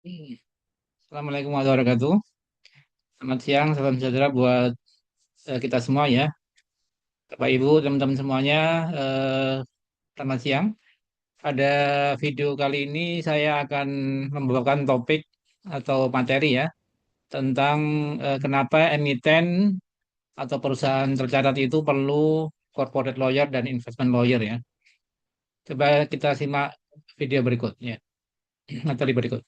Assalamualaikum warahmatullahi wabarakatuh. Selamat siang, salam sejahtera buat kita semua ya. Bapak Ibu, teman-teman semuanya, eh, selamat siang. Pada video kali ini saya akan membawakan topik atau materi ya tentang kenapa emiten atau perusahaan tercatat itu perlu corporate lawyer dan investment lawyer ya. Coba kita simak video berikutnya, materi berikut.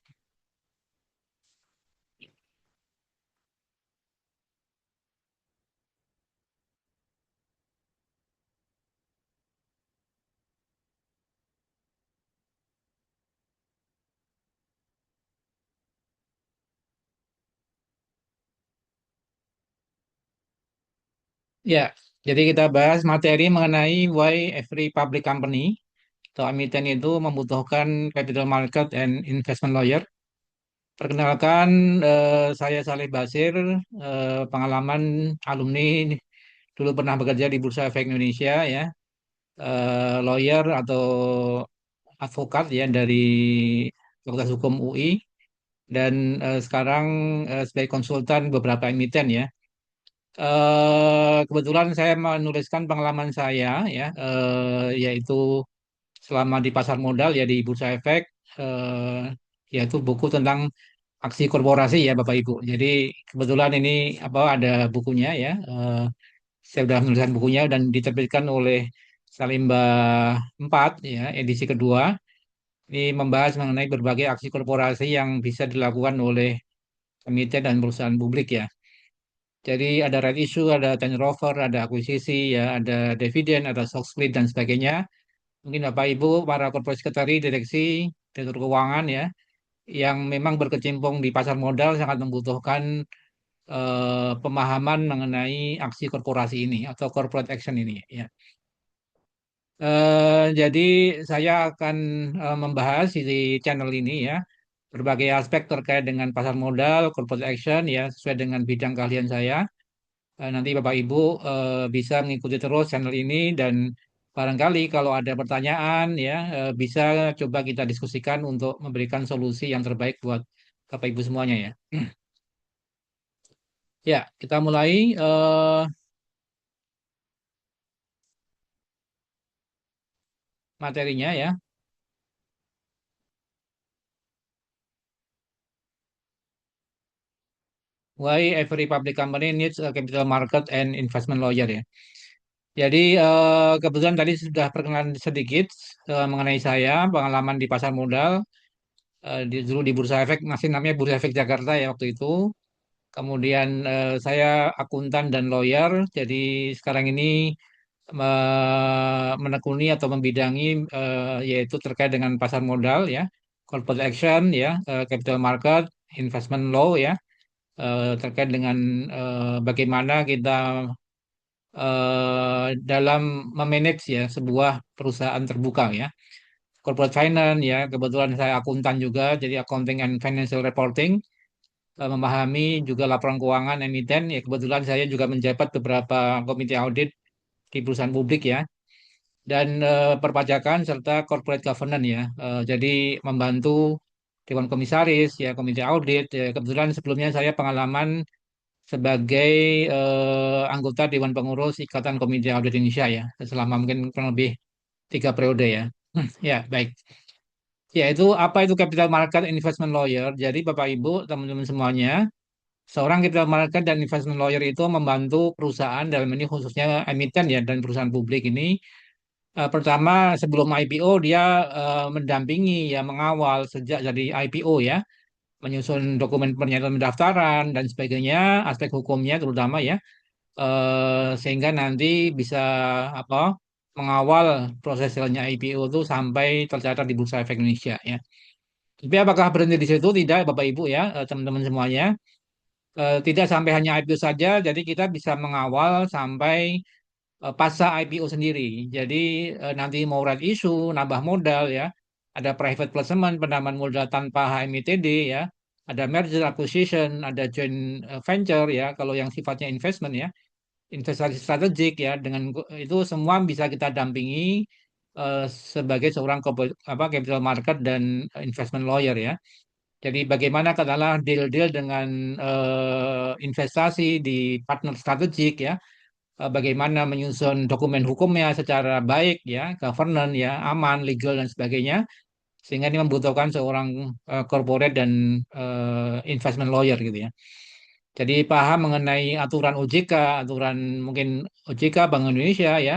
Ya, jadi kita bahas materi mengenai why every public company atau emiten itu membutuhkan capital market and investment lawyer. Perkenalkan, saya Saleh Basir, pengalaman alumni dulu pernah bekerja di Bursa Efek Indonesia ya, lawyer atau advokat ya dari Fakultas Hukum UI dan sekarang sebagai konsultan beberapa emiten ya. Kebetulan saya menuliskan pengalaman saya ya, yaitu selama di pasar modal ya di Bursa Efek, eh, yaitu buku tentang aksi korporasi ya Bapak Ibu. Jadi kebetulan ini apa ada bukunya ya. Saya sudah menuliskan bukunya dan diterbitkan oleh Salimba 4 ya edisi kedua. Ini membahas mengenai berbagai aksi korporasi yang bisa dilakukan oleh emiten dan perusahaan publik ya. Jadi ada right issue, ada tender offer, ada akuisisi, ya, ada dividen, ada stock split dan sebagainya. Mungkin Bapak Ibu, para corporate secretary, direksi, direktur keuangan ya, yang memang berkecimpung di pasar modal sangat membutuhkan pemahaman mengenai aksi korporasi ini atau corporate action ini ya. Jadi saya akan membahas di channel ini ya berbagai aspek terkait dengan pasar modal, corporate action ya sesuai dengan bidang keahlian saya. Nanti Bapak Ibu bisa mengikuti terus channel ini dan barangkali kalau ada pertanyaan ya bisa coba kita diskusikan untuk memberikan solusi yang terbaik buat Bapak Ibu semuanya ya. Ya, kita mulai materinya ya. Why every public company needs a capital market and investment lawyer ya. Jadi kebetulan tadi sudah perkenalan sedikit mengenai saya, pengalaman di pasar modal, dulu di Bursa Efek, masih namanya Bursa Efek Jakarta ya waktu itu. Kemudian saya akuntan dan lawyer, jadi sekarang ini menekuni atau membidangi yaitu terkait dengan pasar modal ya, corporate action ya, capital market, investment law ya, terkait dengan bagaimana kita dalam memanage ya sebuah perusahaan terbuka ya. Corporate finance ya, kebetulan saya akuntan juga, jadi accounting and financial reporting, memahami juga laporan keuangan emiten ya. Kebetulan saya juga menjabat beberapa komite audit di perusahaan publik ya, dan perpajakan serta corporate governance ya. Jadi membantu dewan komisaris ya, komite audit. Ya. Kebetulan sebelumnya saya pengalaman sebagai anggota Dewan Pengurus Ikatan Komite Audit Indonesia ya, selama mungkin kurang lebih 3 periode ya. Ya, baik. Ya, itu apa itu capital market investment lawyer? Jadi Bapak Ibu, teman-teman semuanya, seorang capital market dan investment lawyer itu membantu perusahaan dalam ini khususnya emiten ya dan perusahaan publik ini. Pertama, sebelum IPO dia mendampingi ya mengawal sejak jadi IPO ya, menyusun dokumen pernyataan pendaftaran dan sebagainya, aspek hukumnya terutama ya, sehingga nanti bisa apa mengawal proses jalannya IPO itu sampai tercatat di Bursa Efek Indonesia ya. Tapi apakah berhenti di situ? Tidak, Bapak Ibu ya, teman-teman semuanya. Tidak sampai hanya IPO saja, jadi kita bisa mengawal sampai pasca IPO sendiri. Jadi nanti mau right issue, nambah modal ya, ada private placement, penambahan modal tanpa HMITD ya, ada merger acquisition, ada joint venture ya, kalau yang sifatnya investment ya investasi strategik ya dengan itu semua bisa kita dampingi sebagai seorang capital market dan investment lawyer ya. Jadi bagaimana katakanlah deal-deal dengan investasi di partner strategik ya, bagaimana menyusun dokumen hukumnya secara baik ya, governance ya, aman, legal dan sebagainya, sehingga ini membutuhkan seorang corporate dan investment lawyer gitu ya. Jadi paham mengenai aturan OJK, aturan mungkin OJK Bank Indonesia ya,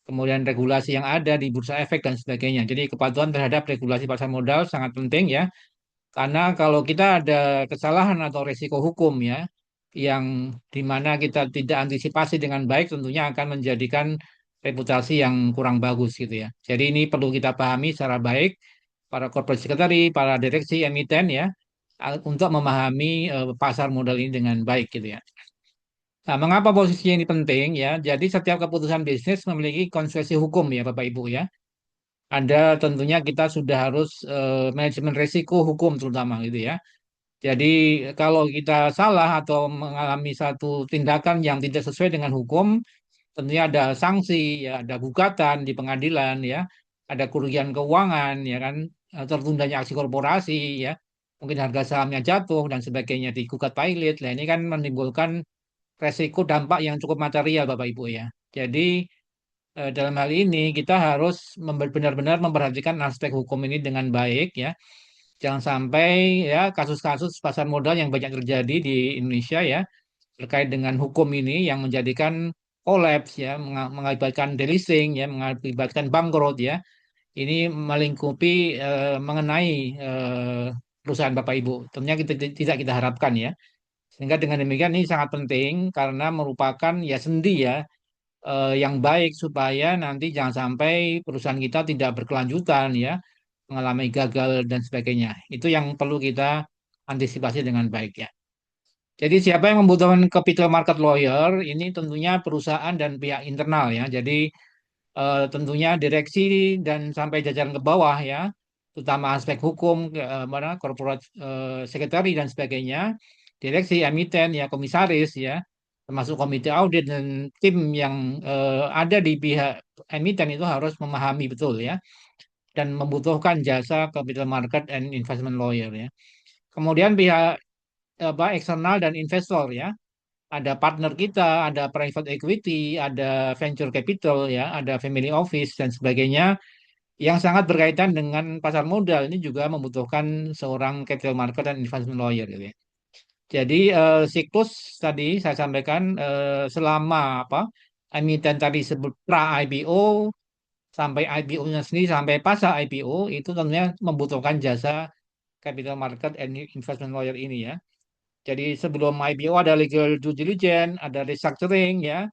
kemudian regulasi yang ada di bursa efek dan sebagainya. Jadi kepatuhan terhadap regulasi pasar modal sangat penting ya, karena kalau kita ada kesalahan atau resiko hukum ya, yang dimana kita tidak antisipasi dengan baik, tentunya akan menjadikan reputasi yang kurang bagus gitu ya. Jadi ini perlu kita pahami secara baik, para corporate secretary, para direksi emiten ya, untuk memahami pasar modal ini dengan baik gitu ya. Nah, mengapa posisi ini penting ya? Jadi setiap keputusan bisnis memiliki konsekuensi hukum ya Bapak Ibu ya. Ada tentunya kita sudah harus manajemen risiko hukum terutama gitu ya. Jadi kalau kita salah atau mengalami satu tindakan yang tidak sesuai dengan hukum, tentunya ada sanksi, ya, ada gugatan di pengadilan, ya, ada kerugian keuangan, ya kan, tertundanya aksi korporasi, ya, mungkin harga sahamnya jatuh dan sebagainya digugat pilot. Nah, ini kan menimbulkan resiko dampak yang cukup material, Bapak Ibu ya. Jadi dalam hal ini kita harus benar-benar memperhatikan aspek hukum ini dengan baik, ya. Jangan sampai ya kasus-kasus pasar modal yang banyak terjadi di Indonesia ya terkait dengan hukum ini yang menjadikan kolaps ya, mengakibatkan delisting ya, mengakibatkan bangkrut ya. Ini melingkupi mengenai perusahaan Bapak Ibu. Tentunya kita tidak kita harapkan ya. Sehingga dengan demikian ini sangat penting karena merupakan ya sendi ya yang baik supaya nanti jangan sampai perusahaan kita tidak berkelanjutan ya, mengalami gagal dan sebagainya. Itu yang perlu kita antisipasi dengan baik ya. Jadi siapa yang membutuhkan capital market lawyer ini tentunya perusahaan dan pihak internal ya. Jadi tentunya direksi dan sampai jajaran ke bawah ya, terutama aspek hukum, mana corporate secretary dan sebagainya, direksi, emiten ya, komisaris ya, termasuk komite audit dan tim yang ada di pihak emiten itu harus memahami betul ya dan membutuhkan jasa capital market and investment lawyer ya. Kemudian pihak eksternal dan investor ya. Ada partner kita, ada private equity, ada venture capital ya, ada family office dan sebagainya yang sangat berkaitan dengan pasar modal ini juga membutuhkan seorang capital market dan investment lawyer gitu ya. Jadi siklus tadi saya sampaikan selama apa emiten tadi sebut pra IPO sampai IPO-nya sendiri sampai pasca IPO itu tentunya membutuhkan jasa capital market and investment lawyer ini ya. Jadi sebelum IPO ada legal due diligence, ada restructuring ya.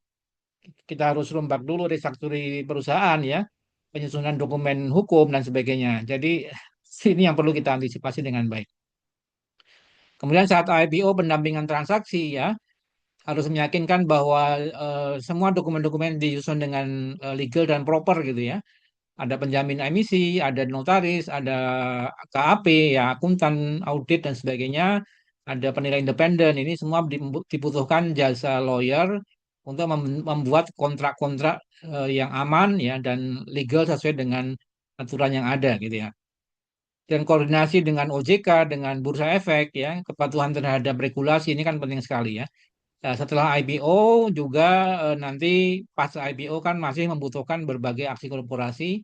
Kita harus rombak dulu restructuring perusahaan ya, penyusunan dokumen hukum dan sebagainya. Jadi ini yang perlu kita antisipasi dengan baik. Kemudian saat IPO pendampingan transaksi ya harus meyakinkan bahwa semua dokumen-dokumen disusun dengan legal dan proper gitu ya. Ada penjamin emisi, ada notaris, ada KAP ya, akuntan, audit dan sebagainya, ada penilai independen. Ini semua dibutuhkan jasa lawyer untuk membuat kontrak-kontrak yang aman ya dan legal sesuai dengan aturan yang ada gitu ya. Dan koordinasi dengan OJK, dengan Bursa Efek ya, kepatuhan terhadap regulasi ini kan penting sekali ya. Nah, setelah IPO juga nanti pas IPO kan masih membutuhkan berbagai aksi korporasi,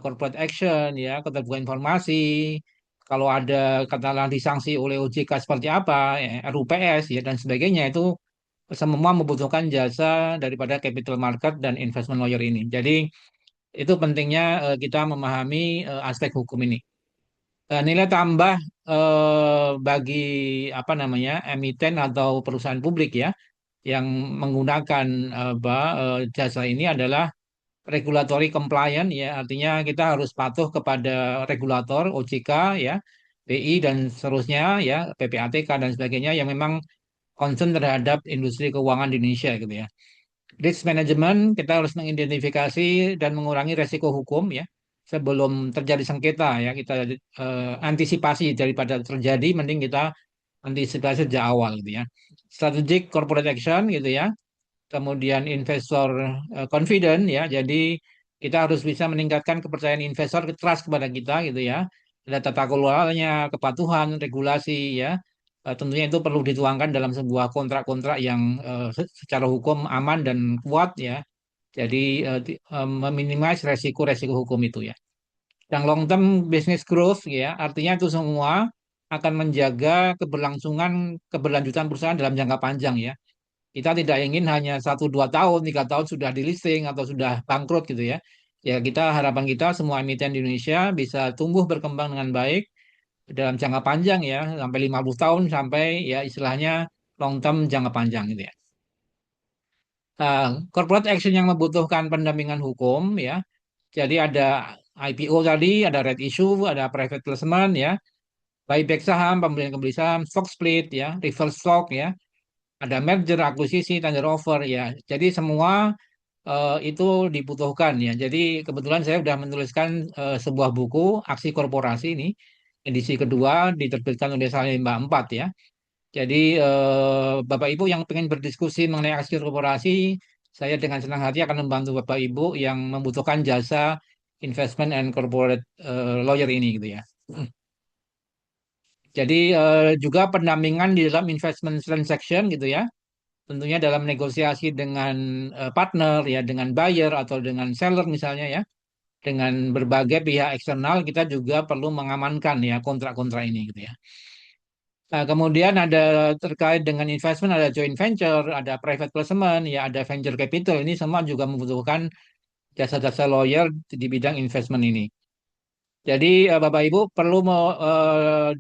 corporate action ya, keterbukaan informasi. Kalau ada katakanlah disanksi oleh OJK seperti apa, ya, RUPS ya dan sebagainya itu semua membutuhkan jasa daripada capital market dan investment lawyer ini. Jadi itu pentingnya kita memahami aspek hukum ini. Nilai tambah bagi apa namanya emiten atau perusahaan publik ya yang menggunakan apa, jasa ini adalah regulatory compliant ya artinya kita harus patuh kepada regulator OJK ya BI dan seterusnya ya PPATK dan sebagainya yang memang concern terhadap industri keuangan di Indonesia gitu ya. Risk management kita harus mengidentifikasi dan mengurangi resiko hukum ya sebelum terjadi sengketa ya kita antisipasi daripada terjadi mending kita antisipasi sejak awal gitu ya. Strategic corporate action gitu ya. Kemudian investor confident ya. Jadi kita harus bisa meningkatkan kepercayaan investor, trust kepada kita gitu ya. ada tata kelolanya, kepatuhan, regulasi ya. Tentunya itu perlu dituangkan dalam sebuah kontrak-kontrak yang secara hukum aman dan kuat ya. Jadi meminimasi resiko-resiko hukum itu ya. Yang long term business growth ya, artinya itu semua akan menjaga keberlanjutan perusahaan dalam jangka panjang ya. Kita tidak ingin hanya 1 2 tahun, 3 tahun sudah di listing atau sudah bangkrut gitu ya. Ya kita harapan kita semua emiten di Indonesia bisa tumbuh berkembang dengan baik dalam jangka panjang ya, sampai 50 tahun sampai ya istilahnya long term jangka panjang gitu ya. Corporate action yang membutuhkan pendampingan hukum ya. Jadi ada IPO tadi, ada red issue, ada private placement ya, buyback saham, pembelian kembali saham, stock split ya, reverse stock ya, ada merger, akuisisi, tender offer ya. Jadi semua itu dibutuhkan ya. Jadi kebetulan saya sudah menuliskan sebuah buku Aksi Korporasi ini, edisi kedua diterbitkan oleh Salemba 4 ya. Jadi Bapak Ibu yang ingin berdiskusi mengenai aksi korporasi, saya dengan senang hati akan membantu Bapak Ibu yang membutuhkan jasa investment and corporate lawyer ini gitu ya. Jadi juga pendampingan di dalam investment transaction gitu ya. Tentunya dalam negosiasi dengan partner ya, dengan buyer atau dengan seller misalnya ya, dengan berbagai pihak eksternal kita juga perlu mengamankan ya kontrak-kontrak ini gitu ya. Nah, kemudian ada terkait dengan investment, ada joint venture, ada private placement, ya ada venture capital. Ini semua juga membutuhkan jasa-jasa lawyer di bidang investment ini. Jadi Bapak Ibu perlu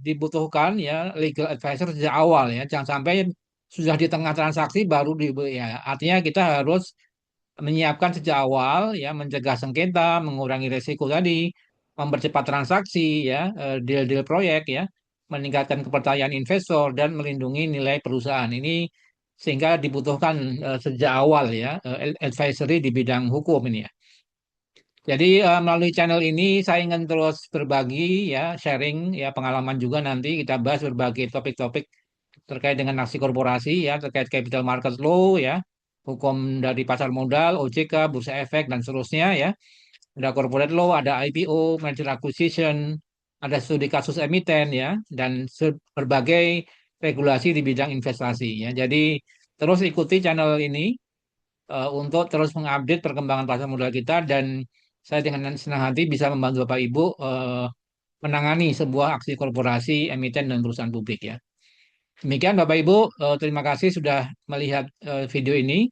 dibutuhkan ya legal advisor sejak awal ya. Jangan sampai sudah di tengah transaksi baru ya. Artinya kita harus menyiapkan sejak awal ya, mencegah sengketa, mengurangi resiko tadi, mempercepat transaksi ya, deal-deal proyek ya, meningkatkan kepercayaan investor dan melindungi nilai perusahaan. Ini sehingga dibutuhkan sejak awal ya, advisory di bidang hukum ini ya. Jadi melalui channel ini saya ingin terus berbagi ya, sharing ya pengalaman juga, nanti kita bahas berbagai topik-topik terkait dengan aksi korporasi ya, terkait capital market law ya, hukum dari pasar modal, OJK, bursa efek dan seterusnya ya. Ada corporate law, ada IPO, merger acquisition, ada studi kasus emiten ya, dan berbagai regulasi di bidang investasi ya. Jadi terus ikuti channel ini untuk terus mengupdate perkembangan pasar modal kita, dan saya dengan senang hati bisa membantu Bapak Ibu menangani sebuah aksi korporasi, emiten dan perusahaan publik ya. Demikian Bapak Ibu, terima kasih sudah melihat video ini.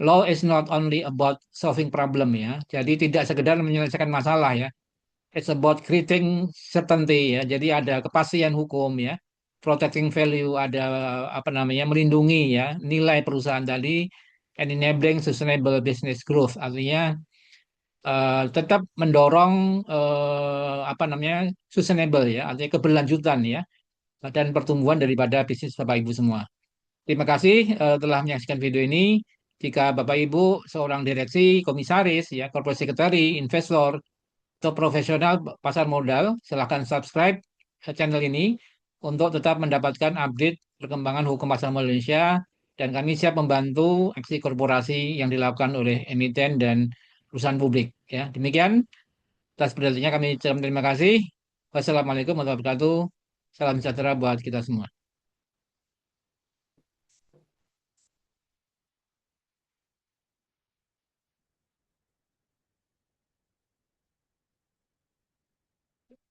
Law is not only about solving problem ya. Jadi tidak sekedar menyelesaikan masalah ya. It's about creating certainty ya. Jadi ada kepastian hukum ya. Protecting value, ada apa namanya, melindungi ya nilai perusahaan tadi, and enabling sustainable business growth. Artinya tetap mendorong apa namanya, sustainable ya, artinya keberlanjutan ya, dan pertumbuhan daripada bisnis Bapak Ibu semua. Terima kasih telah menyaksikan video ini. Jika Bapak Ibu seorang direksi, komisaris, ya, corporate secretary, investor, atau profesional pasar modal, silahkan subscribe channel ini untuk tetap mendapatkan update perkembangan hukum pasar modal Indonesia, dan kami siap membantu aksi korporasi yang dilakukan oleh emiten dan perusahaan publik. Ya, demikian atas perhatiannya kami ucapkan terima kasih. Wassalamualaikum warahmatullahi wabarakatuh. Salam sejahtera buat kita semua.